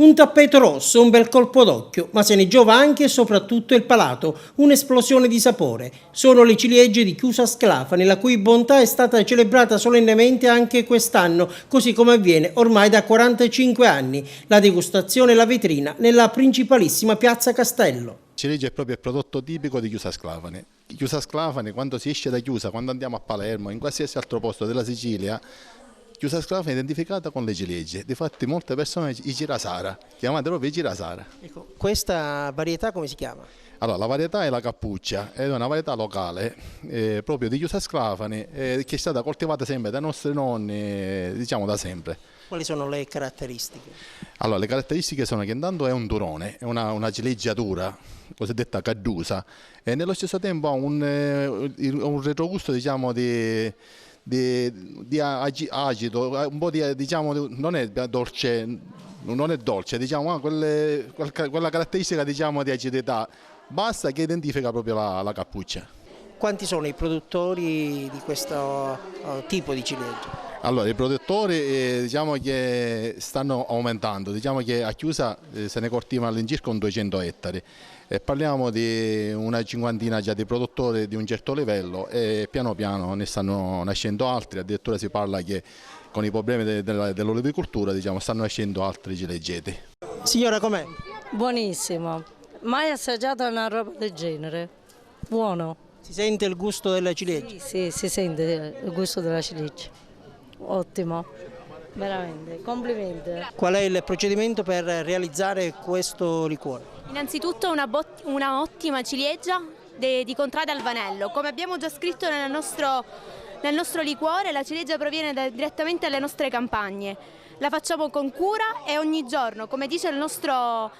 Un tappeto rosso, un bel colpo d'occhio, ma se ne giova anche e soprattutto il palato, un'esplosione di sapore. Sono le ciliegie di Chiusa Sclafani, la cui bontà è stata celebrata solennemente anche quest'anno, così come avviene ormai da 45 anni. La degustazione e la vetrina nella principalissima piazza Castello. Ciliegia è proprio il prodotto tipico di Chiusa Sclafani. Chiusa Sclafani, quando si esce da Chiusa, quando andiamo a Palermo, in qualsiasi altro posto della Sicilia, Chiusa Sclafani è identificata con le ciliegie. Difatti molte persone i girasara, chiamate proprio i girasara. Ecco, questa varietà come si chiama? Allora, la varietà è la cappuccia, è una varietà locale, proprio di Chiusa Sclafani, che è stata coltivata sempre dai nostri nonni, diciamo da sempre. Quali sono le caratteristiche? Allora, le caratteristiche sono che intanto è un turone, è una ciliegiatura cosiddetta caddusa, e nello stesso tempo ha un retrogusto, diciamo, di acido, un po' di, diciamo, non è dolce, diciamo, ha quella caratteristica, diciamo, di acidità bassa che identifica proprio la cappuccia. Quanti sono i produttori di questo tipo di ciliegie? Allora, i produttori diciamo che stanno aumentando, diciamo che a Chiusa se ne coltiva all'incirca un 200 ettari e parliamo di una cinquantina già di produttori di un certo livello e piano piano ne stanno nascendo altri, addirittura si parla che con i problemi dell'olivicoltura, diciamo, stanno nascendo altri ciliegeti. Signora, com'è? Buonissimo, mai assaggiato una roba del genere, buono. Si sente il gusto della ciliegia? Sì, si sente il gusto della ciliegia, ottimo, veramente, complimenti. Qual è il procedimento per realizzare questo liquore? Innanzitutto una ottima ciliegia di Contrada Alvanello. Come abbiamo già scritto nel nostro liquore, la ciliegia proviene direttamente dalle nostre campagne. La facciamo con cura e ogni giorno, come dice il nostro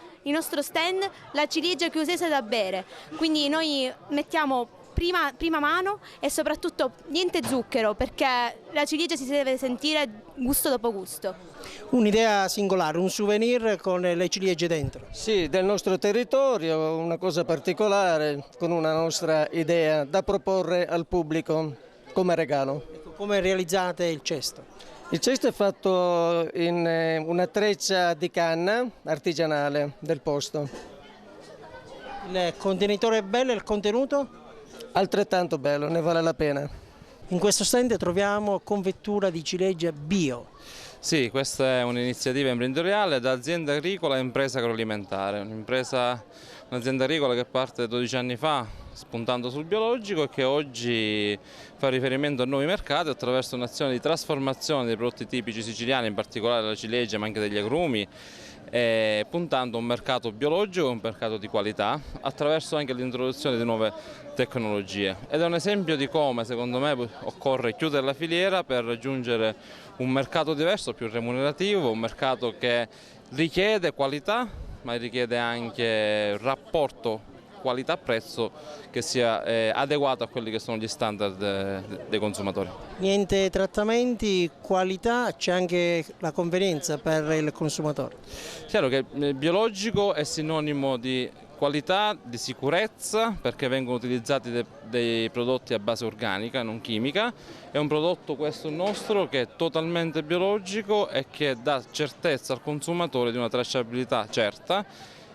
stand, la ciliegia chiusese da bere. Quindi noi mettiamo prima mano e soprattutto niente zucchero, perché la ciliegia si deve sentire gusto dopo gusto. Un'idea singolare, un souvenir con le ciliegie dentro. Sì, del nostro territorio, una cosa particolare, con una nostra idea da proporre al pubblico come regalo. Ecco, come realizzate il cesto? Il cesto è fatto in una treccia di canna artigianale del posto. Il contenitore è bello e il contenuto? Altrettanto bello, ne vale la pena. In questo stand troviamo confettura di ciliegia bio. Sì, questa è un'iniziativa imprenditoriale da azienda agricola e impresa agroalimentare, un'azienda agricola che parte 12 anni fa spuntando sul biologico e che oggi fa riferimento a nuovi mercati attraverso un'azione di trasformazione dei prodotti tipici siciliani, in particolare la ciliegia ma anche degli agrumi, puntando a un mercato biologico, un mercato di qualità, attraverso anche l'introduzione di nuove tecnologie. Ed è un esempio di come, secondo me, occorre chiudere la filiera per raggiungere un mercato diverso, più remunerativo, un mercato che richiede qualità, ma richiede anche rapporto qualità-prezzo che sia adeguato a quelli che sono gli standard dei consumatori. Niente trattamenti, qualità, c'è anche la convenienza per il consumatore. Chiaro che il biologico è sinonimo di qualità, di sicurezza, perché vengono utilizzati dei prodotti a base organica, non chimica. È un prodotto, questo nostro, che è totalmente biologico e che dà certezza al consumatore di una tracciabilità certa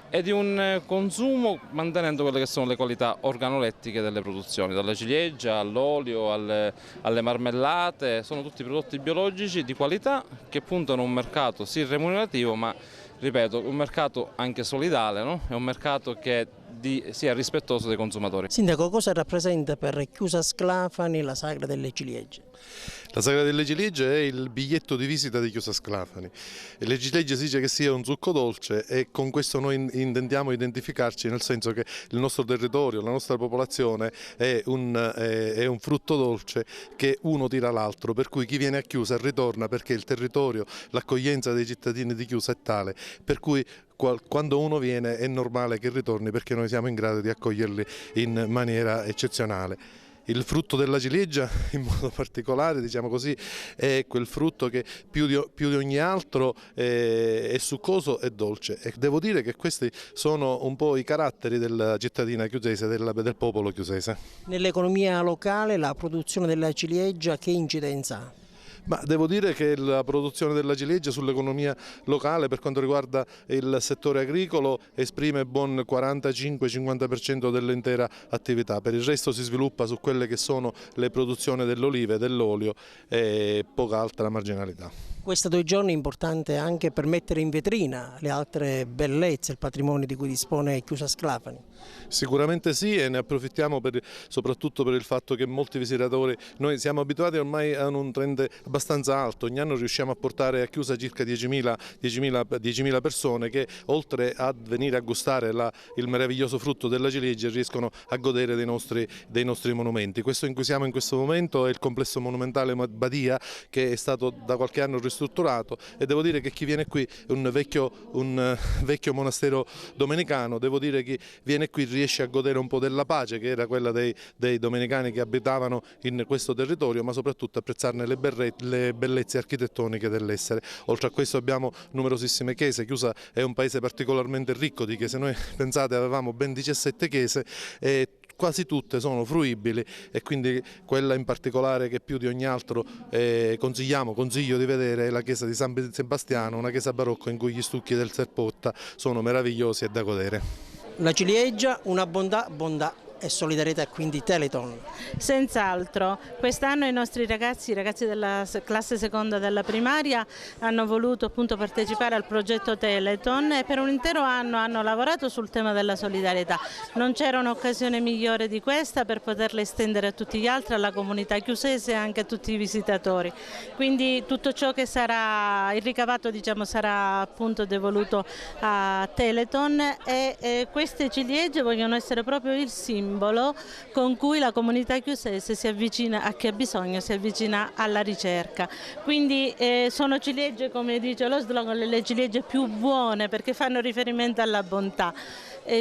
e di un consumo mantenendo quelle che sono le qualità organolettiche delle produzioni, dalla ciliegia all'olio, alle marmellate. Sono tutti prodotti biologici di qualità che puntano a un mercato sì remunerativo, ma ripeto, un mercato anche solidale, no? È un mercato che sia rispettoso dei consumatori. Sindaco, cosa rappresenta per Chiusa Sclafani la Sagra delle Ciliegie? La Sagra delle Ciliegie è il biglietto di visita di Chiusa Sclafani. Le ciliegie si dice che sia un zucco dolce e con questo noi intendiamo identificarci, nel senso che il nostro territorio, la nostra popolazione è un frutto dolce che uno tira l'altro, per cui chi viene a Chiusa ritorna perché il territorio, l'accoglienza dei cittadini di Chiusa è tale, per cui quando uno viene è normale che ritorni perché noi siamo in grado di accoglierli in maniera eccezionale. Il frutto della ciliegia, in modo particolare, diciamo così, è quel frutto che più di ogni altro è succoso e dolce. E devo dire che questi sono un po' i caratteri della cittadina chiusese, del popolo chiusese. Nell'economia locale la produzione della ciliegia che incidenza ha? Ma devo dire che la produzione della ciliegia sull'economia locale per quanto riguarda il settore agricolo esprime buon 45-50% dell'intera attività, per il resto si sviluppa su quelle che sono le produzioni dell'olive, dell'olio e poca altra marginalità. Questi 2 giorni è importante anche per mettere in vetrina le altre bellezze, il patrimonio di cui dispone Chiusa Sclafani. Sicuramente sì, e ne approfittiamo soprattutto per il fatto che molti visitatori, noi siamo abituati ormai a un trend abbastanza alto, ogni anno riusciamo a portare a Chiusa circa 10.000 persone che oltre a venire a gustare il meraviglioso frutto della ciliegia riescono a godere dei nostri monumenti. Questo in cui siamo in questo momento è il complesso monumentale Badia, che è stato da qualche anno ristrutturato, e devo dire che chi viene qui è un vecchio monastero domenicano, devo dire che viene qui riesce a godere un po' della pace che era quella dei domenicani che abitavano in questo territorio, ma soprattutto apprezzarne le bellezze architettoniche dell'essere. Oltre a questo abbiamo numerosissime chiese. Chiusa è un paese particolarmente ricco di chiese, noi pensate avevamo ben 17 chiese e quasi tutte sono fruibili, e quindi quella in particolare che più di ogni altro consiglio di vedere è la chiesa di San Sebastiano, una chiesa barocca in cui gli stucchi del Serpotta sono meravigliosi e da godere. La ciliegia, una bontà e solidarietà, quindi Telethon. Senz'altro, quest'anno i nostri ragazzi della classe seconda della primaria hanno voluto appunto partecipare al progetto Telethon e per un intero anno hanno lavorato sul tema della solidarietà. Non c'era un'occasione migliore di questa per poterla estendere a tutti gli altri, alla comunità chiusese e anche a tutti i visitatori. Quindi tutto ciò che sarà, il ricavato sarà appunto devoluto a Telethon e queste ciliegie vogliono essere proprio il simbolo con cui la comunità chiusese si avvicina a chi ha bisogno, si avvicina alla ricerca. Quindi sono ciliegie, come dice lo slogan, le ciliegie più buone perché fanno riferimento alla bontà.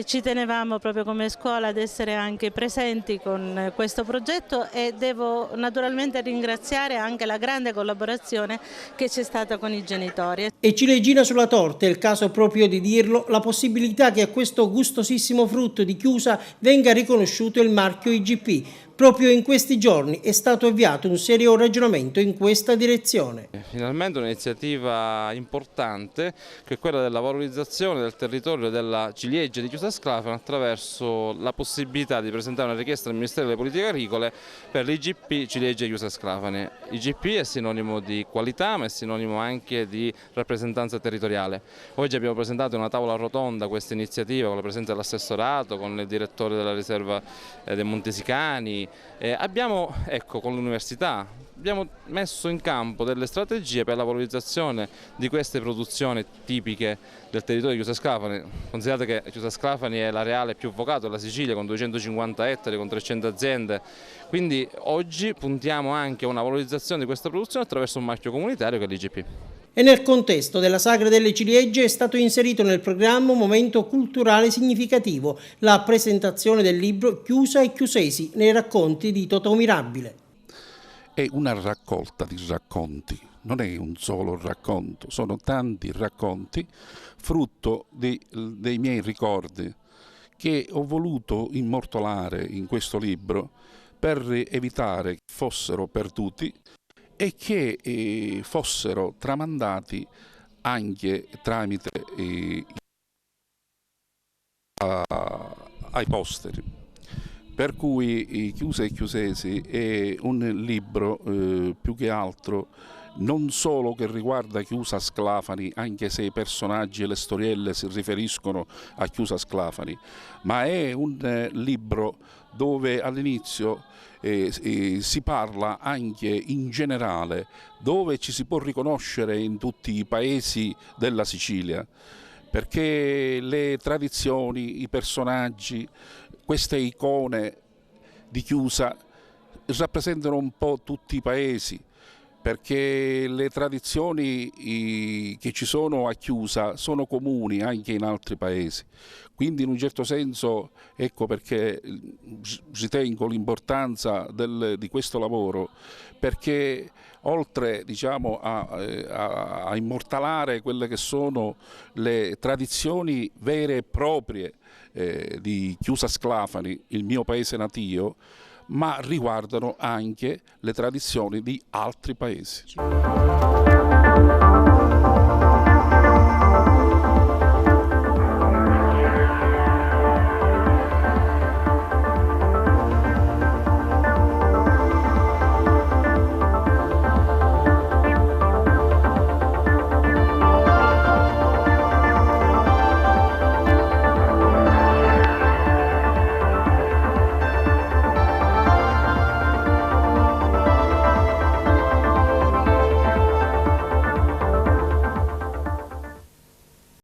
Ci tenevamo proprio come scuola ad essere anche presenti con questo progetto e devo naturalmente ringraziare anche la grande collaborazione che c'è stata con i genitori. E ciliegina sulla torta, è il caso proprio di dirlo, la possibilità che a questo gustosissimo frutto di Chiusa venga riconosciuto il marchio IGP. Proprio in questi giorni è stato avviato un serio ragionamento in questa direzione. Finalmente un'iniziativa importante che è quella della valorizzazione del territorio della ciliegia di Chiusa Sclafani attraverso la possibilità di presentare una richiesta al Ministero delle Politiche Agricole per l'IGP ciliegia Chiusa Sclafani. IGP è sinonimo di qualità ma è sinonimo anche di rappresentanza territoriale. Oggi abbiamo presentato una tavola rotonda questa iniziativa con la presenza dell'assessorato, con il direttore della riserva dei Montesicani. Con l'università abbiamo messo in campo delle strategie per la valorizzazione di queste produzioni tipiche del territorio di Chiusa Sclafani. Considerate che Chiusa Sclafani è l'areale più vocato della Sicilia con 250 ettari, con 300 aziende, quindi oggi puntiamo anche a una valorizzazione di questa produzione attraverso un marchio comunitario che è l'IGP. E nel contesto della Sagra delle Ciliegie è stato inserito nel programma un momento culturale significativo, la presentazione del libro Chiusa e Chiusesi nei racconti di Totò Mirabile. È una raccolta di racconti, non è un solo racconto, sono tanti racconti frutto dei miei ricordi che ho voluto immortalare in questo libro per evitare che fossero perduti e che fossero tramandati anche tramite ai posteri. Per cui Chiusa e Chiusesi è un libro più che altro non solo che riguarda Chiusa Sclafani, anche se i personaggi e le storielle si riferiscono a Chiusa Sclafani, ma è un libro dove all'inizio si parla anche in generale, dove ci si può riconoscere in tutti i paesi della Sicilia, perché le tradizioni, i personaggi, queste icone di Chiusa rappresentano un po' tutti i paesi, perché le tradizioni che ci sono a Chiusa sono comuni anche in altri paesi. Quindi in un certo senso ecco perché ritengo l'importanza di questo lavoro, perché oltre a immortalare quelle che sono le tradizioni vere e proprie di Chiusa Sclafani, il mio paese natio, ma riguardano anche le tradizioni di altri paesi.